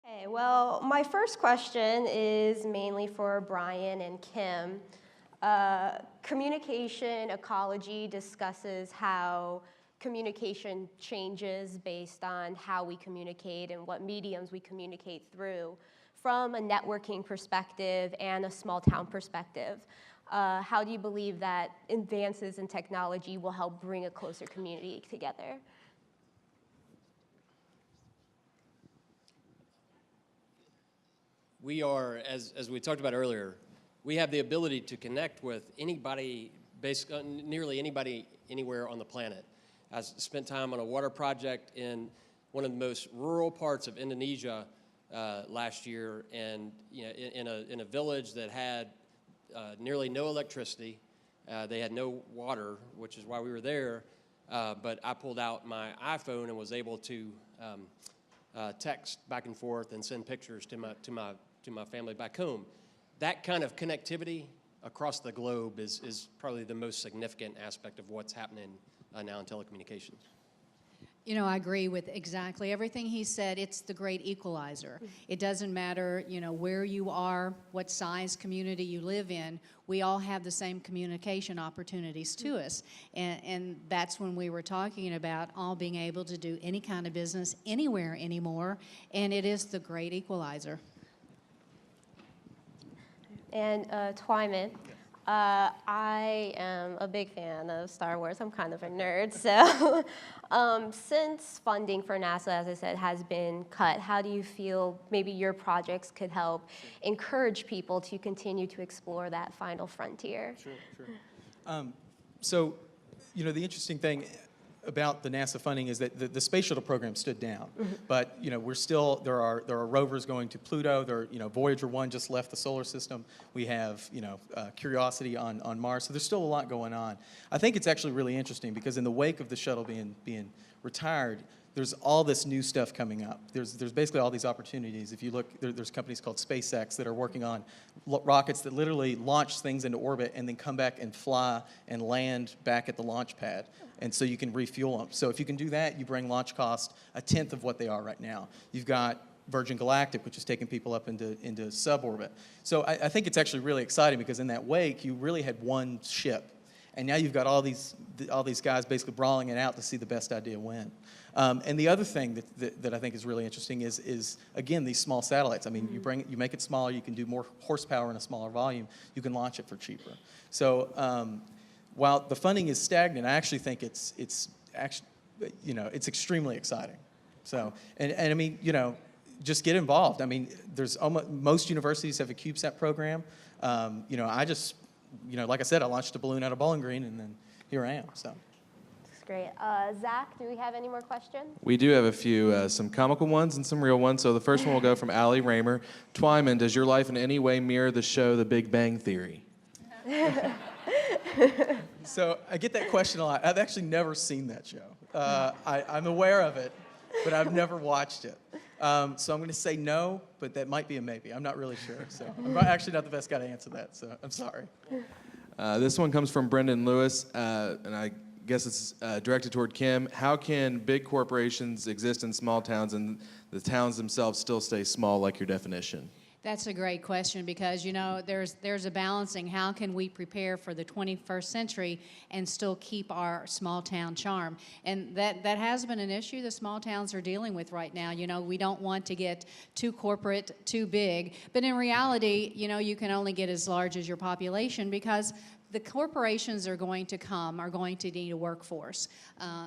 Okay, well, my first question is mainly for Brian and Kim. Communication ecology discusses how communication changes based on how we communicate and what mediums we communicate through from a networking perspective and a small town perspective. How do you believe that advances in technology will help bring a closer community together? We are, as we talked about earlier, we have the ability to connect with anybody, nearly anybody, anywhere on the planet. I spent time on a water project in one of the most rural parts of Indonesia last year, and in a village that had nearly no electricity. They had no water, which is why we were there. But I pulled out my iPhone and was able to text back and forth and send pictures to my family back home. That kind of connectivity across the globe is probably the most significant aspect of what's happening now in telecommunications. You know, I agree with exactly everything he said. It's the great equalizer. It doesn't matter, where you are, what size community you live in. We all have the same communication opportunities to us. And that's when we were talking about all being able to do any kind of business anywhere anymore. And it is the great equalizer. And Twyman, I am a big fan of Star Wars. I'm kind of a nerd. So since funding for NASA, as I said, has been cut, how do you feel maybe your projects could help encourage people to continue to explore that final frontier? Sure. So, the interesting thing about the NASA funding is that the space shuttle program stood down, but we're still there are rovers going to Pluto. Voyager 1 just left the solar system. We have Curiosity on Mars. So there's still a lot going on. I think it's actually really interesting because in the wake of the shuttle being retired, there's all this new stuff coming up. There's basically all these opportunities. If you look, there's companies called SpaceX that are working on rockets that literally launch things into orbit and then come back and fly and land back at the launch pad. And so you can refuel them. So if you can do that, you bring launch cost 1/10 of what they are right now. You've got Virgin Galactic, which is taking people up into suborbit. So I think it's actually really exciting because in that wake, you really had one ship. And now you've got all these guys basically brawling it out to see the best idea win. And the other thing that I think is really interesting is again, these small satellites. I mean, you make it smaller, you can do more horsepower in a smaller volume, you can launch it for cheaper. So while the funding is stagnant, I actually think it's extremely exciting. So, and I mean, just get involved. I mean, most universities have a CubeSat program. I just, like I said, I launched a balloon out of Bowling Green, and then here I am. So. That's great. Zach, do we have any more questions? We do have a few, some comical ones and some real ones. So the first one will go from Allie Raymer. Twyman, does your life in any way mirror the show The Big Bang Theory? So I get that question a lot. I've actually never seen that show. I'm aware of it, but I've never watched it. So I'm going to say no, but that might be a maybe. I'm not really sure. So I'm actually not the best guy to answer that, so I'm sorry. This one comes from Brendan Lewis, and I guess it's directed toward Kim. How can big corporations exist in small towns and the towns themselves still stay small like your definition? That's a great question because, there's a balancing. How can we prepare for the 21st century and still keep our small town charm? And that has been an issue the small towns are dealing with right now. We don't want to get too corporate, too big. But in reality, you can only get as large as your population because the corporations are going to need a workforce.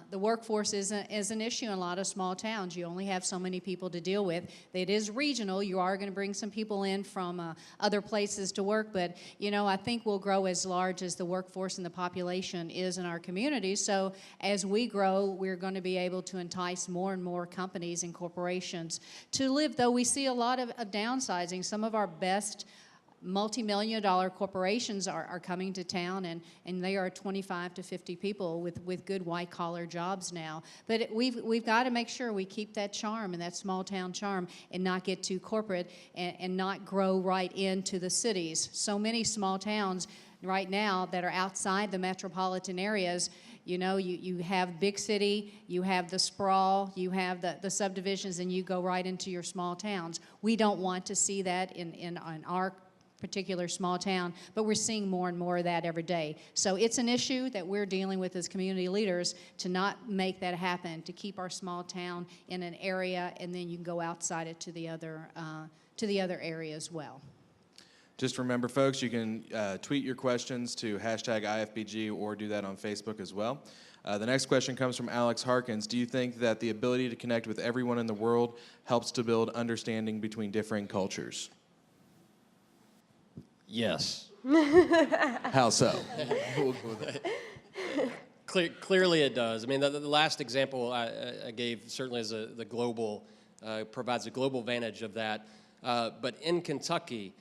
The workforce is an issue in a lot of small towns. You only have so many people to deal with. It is regional. You are going to bring some people in from other places to work, but I think we'll grow as large as the workforce and the population is in our community. So as we grow, we're going to be able to entice more and more companies and corporations to live, though we see a lot of downsizing. Some of our best multi-million-dollar corporations are coming to town, and they are 25 to 50 people with good white-collar jobs now. But we've got to make sure we keep that charm and that small-town charm and not get too corporate and not grow right into the cities. So many small towns right now that are outside the metropolitan areas, You know, you have big city, you have the sprawl, you have the subdivisions, and you go right into your small towns. We don't want to see that in our particular small town, but we're seeing more and more of that every day. So it's an issue that we're dealing with as community leaders to not make that happen, to keep our small town in an area, and then you can go outside it to the other area as well. Just remember, folks, you can tweet your questions to #IFBG or do that on Facebook as well. The next question comes from Alex Harkins. Do you think that the ability to connect with everyone in the world helps to build understanding between differing cultures? Yes. How so? We'll go with that. Clearly it does. I mean, the last example I gave certainly is the global, provides a global vantage of that. But in Kentucky,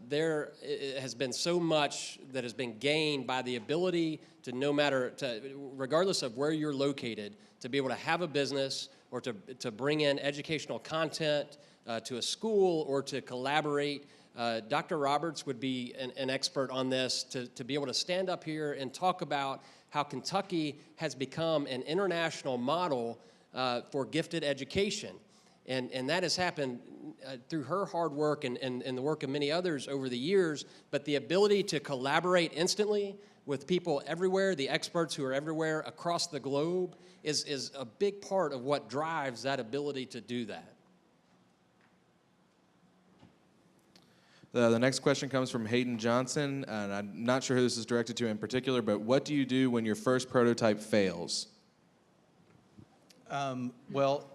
there has been so much that has been gained by the ability to, regardless of where you're located, to be able to have a business or to bring in educational content to a school or to collaborate. Dr. Roberts would be an expert on this, to be able to stand up here and talk about how Kentucky has become an international model for gifted education. And that has happened through her hard work and the work of many others over the years, but the ability to collaborate instantly with people everywhere, the experts who are everywhere across the globe, is a big part of what drives that ability to do that. The next question comes from Hayden Johnson, and I'm not sure who this is directed to in particular, but what do you do when your first prototype fails? Well,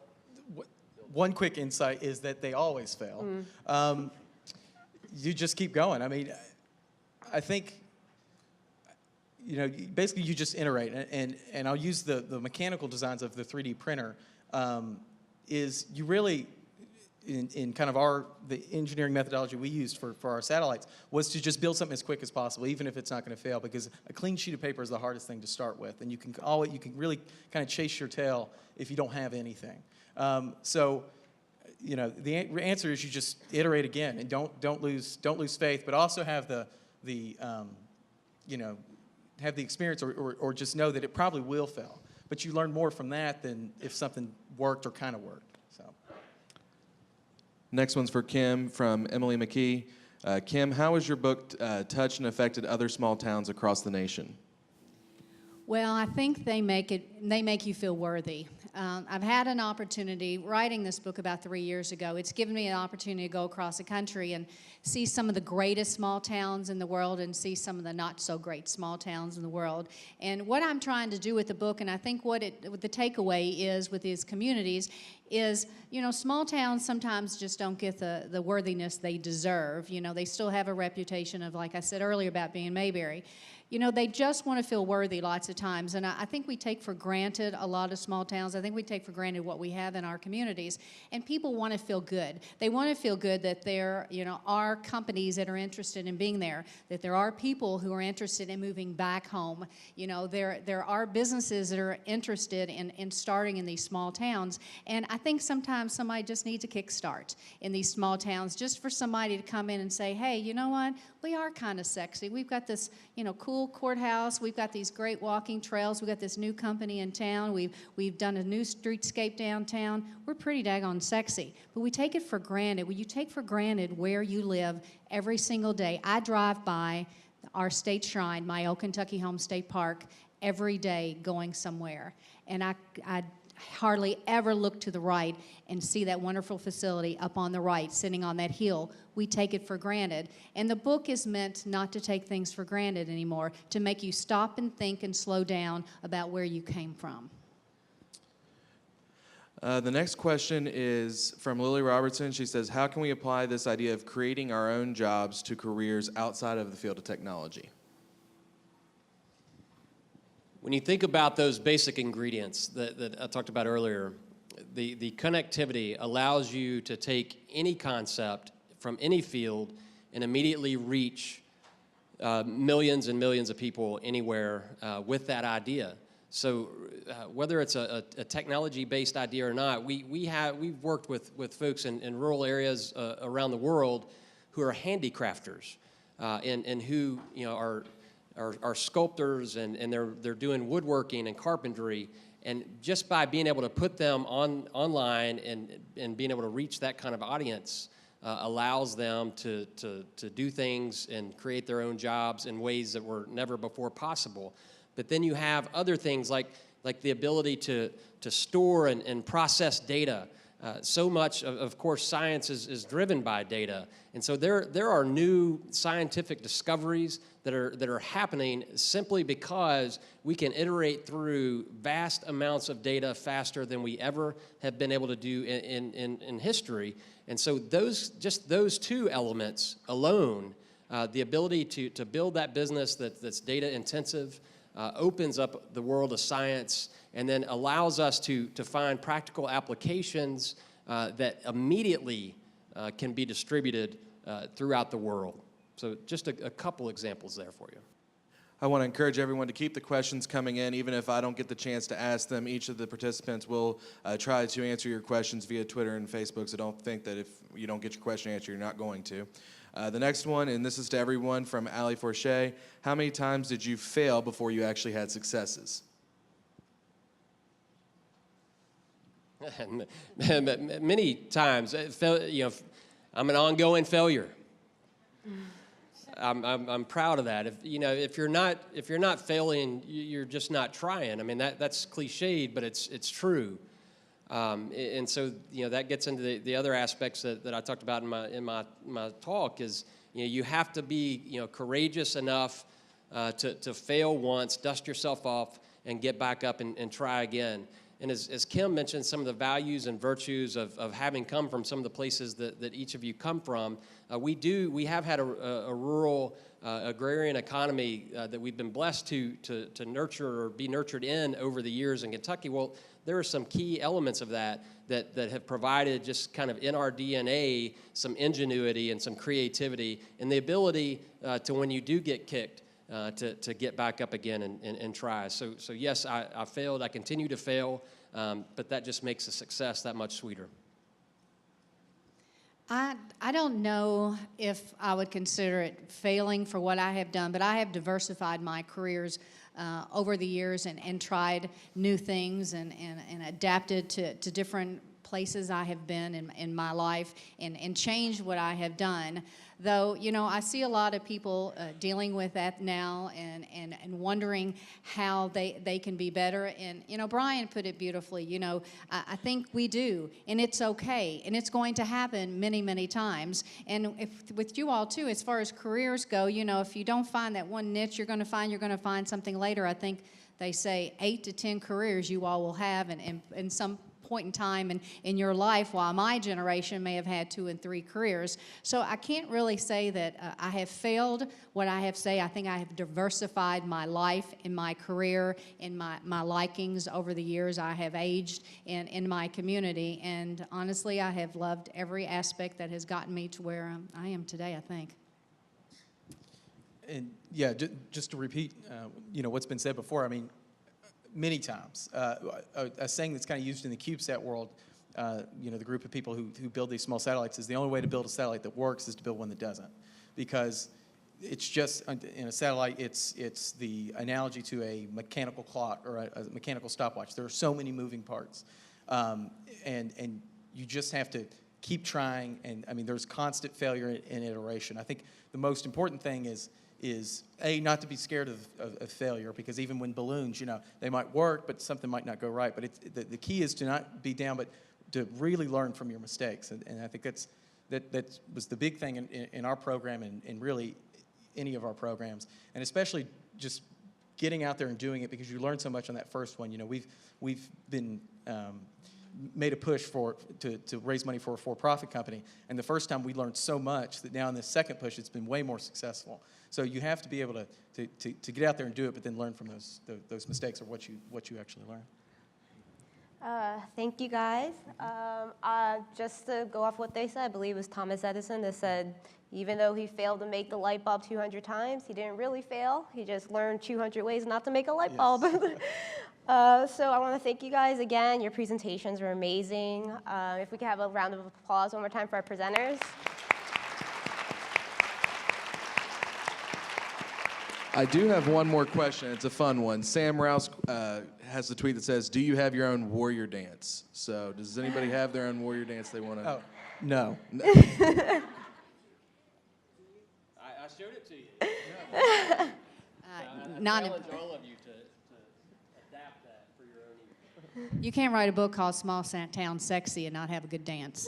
one quick insight is that they always fail. You just keep going. I mean, I think, you know, basically you just iterate, and I'll use the mechanical designs of the 3D printer. Is you really, in kind of the engineering methodology we used for our satellites, was to just build something as quick as possible, even if it's not going to fail, because a clean sheet of paper is the hardest thing to start with, and you can really kind of chase your tail if you don't have anything. So, you know, the answer is you just iterate again, and don't lose faith, but also have you know, have the experience or just know that it probably will fail. But you learn more from that than if something worked or kind of worked. So. Next one's for Kim from Emily McKee. Kim, how has your book touched and affected other small towns across the nation? Well, I think they make you feel worthy. I've had an opportunity writing this book about 3 years ago. It's given me an opportunity to go across the country and see some of the greatest small towns in the world and see some of the not so great small towns in the world. And what I'm trying to do with the book, and I think what the takeaway is with these communities, is, you know, small towns sometimes just don't get the worthiness they deserve. You know, they still have a reputation of, like I said earlier, about being Mayberry. You know, they just want to feel worthy lots of times, and I think we take for granted a lot of small towns. I think we take for granted what we have in our communities, and people want to feel good. They want to feel good that there, you know, are companies that are interested in being there, that there are people who are interested in moving back home. You know, there are businesses that are interested in starting in these small towns, and I think sometimes somebody just needs a kickstart in these small towns, just for somebody to come in and say, hey, you know what, we are kind of sexy. We've got this, you know, cool courthouse. We've got these great walking trails. We've got this new company in town. We've done a new streetscape downtown. We're pretty daggone sexy, but we take it for granted. Well, you take for granted where you live every single day. I drive by our state shrine, my old Kentucky Home State Park, every day going somewhere, and I hardly ever look to the right and see that wonderful facility up on the right, sitting on that hill. We take it for granted. And the book is meant not to take things for granted anymore, to make you stop and think and slow down about where you came from. The next question is from Lily Robertson. She says, how can we apply this idea of creating our own jobs to careers outside of the field of technology? When you think about those basic ingredients that I talked about earlier, the connectivity allows you to take any concept from any field and immediately reach millions and millions of people anywhere with that idea. So whether it's a technology-based idea or not, we've worked with folks in rural areas around the world who are handicrafters and who, you know, are are sculptors, and they're doing woodworking and carpentry. And just by being able to put them online and being able to reach that kind of audience allows them to do things and create their own jobs in ways that were never before possible. But then you have other things like the ability to store and process data. So much, of course, science is driven by data. And so there are new scientific discoveries that are happening simply because we can iterate through vast amounts of data faster than we ever have been able to do in history. And so those two elements alone, the ability to build that business that's data intensive, opens up the world of science, and then allows us to find practical applications that immediately can be distributed throughout the world. So just a couple examples there for you. I want to encourage everyone to keep the questions coming in, even if I don't get the chance to ask them. Each of the participants will try to answer your questions via Twitter and Facebook, so don't think that if you don't get your question answered, you're not going to. The next one, and this is to everyone, from Ali Forche. How many times did you fail before you actually had successes? Many times. I'm an ongoing failure. I'm proud of that. If you're not failing, you're just not trying. I mean, that's cliched, but it's true. And so that gets into the other aspects that I talked about in my talk is you have to be courageous enough to fail once, dust yourself off, and get back up and try again. And as Kim mentioned, some of the values and virtues of having come from some of the places that each of you come from, we have had a rural agrarian economy that we've been blessed to nurture or be nurtured in over the years in Kentucky. Well, there are some key elements of that have provided just kind of in our DNA some ingenuity and some creativity and the ability to, when you do get kicked, to get back up again and try. So yes, I failed. I continue to fail, but that just makes a success that much sweeter. I don't know if I would consider it failing for what I have done, but I have diversified my careers over the years and tried new things and adapted to different places I have been in my life and changed what I have done. Though, I see a lot of people dealing with that now and wondering how they can be better. And, Brian put it beautifully, I think we do, and it's okay, and it's going to happen many, many times. And with you all, too, as far as careers go, if you don't find that one niche you're going to find something later. I think they say 8 to 10 careers you all will have, and some point in time in your life, while my generation may have had 2 and 3 careers. So I can't really say that I have failed. What I think I have diversified my life and my career and my likings over the years. I have aged in my community, and honestly, I have loved every aspect that has gotten me to where I am today, I think. And yeah, just to repeat, what's been said before, I mean, many times. A saying that's kind of used in the CubeSat world, the group of people who build these small satellites, is the only way to build a satellite that works is to build one that doesn't. Because it's just, in a satellite, it's the analogy to a mechanical clock or a mechanical stopwatch. There are so many moving parts. And you just have to keep trying, and I mean, there's constant failure and iteration. I think the most important thing is not to be scared of failure, because even when balloons, they might work, but something might not go right. But the key is to not be down, but to really learn from your mistakes. And I think that was the big thing in our program and really any of our programs, and especially just getting out there and doing it, because you learn so much on that first one. We've been made a push to raise money for a for-profit company, and the first time we learned so much that now in the second push it's been way more successful. So you have to be able to get out there and do it, but then learn from those mistakes or what you actually learn. Thank you, guys. Just to go off what they said, I believe it was Thomas Edison that said, even though he failed to make the light bulb 200 times, he didn't really fail. He just learned 200 ways not to make a light bulb. So I want to thank you guys again. Your presentations were amazing. If we could have a round of applause one more time for our presenters. I do have one more question. It's a fun one. Sam Rouse has the tweet that says, "Do you have your own warrior dance?" So does anybody have their own warrior dance they want to? Oh, no. I showed it to you. Not I challenge all of you to adapt that for your own use. You can't write a book called Small Town Sexy and not have a good dance.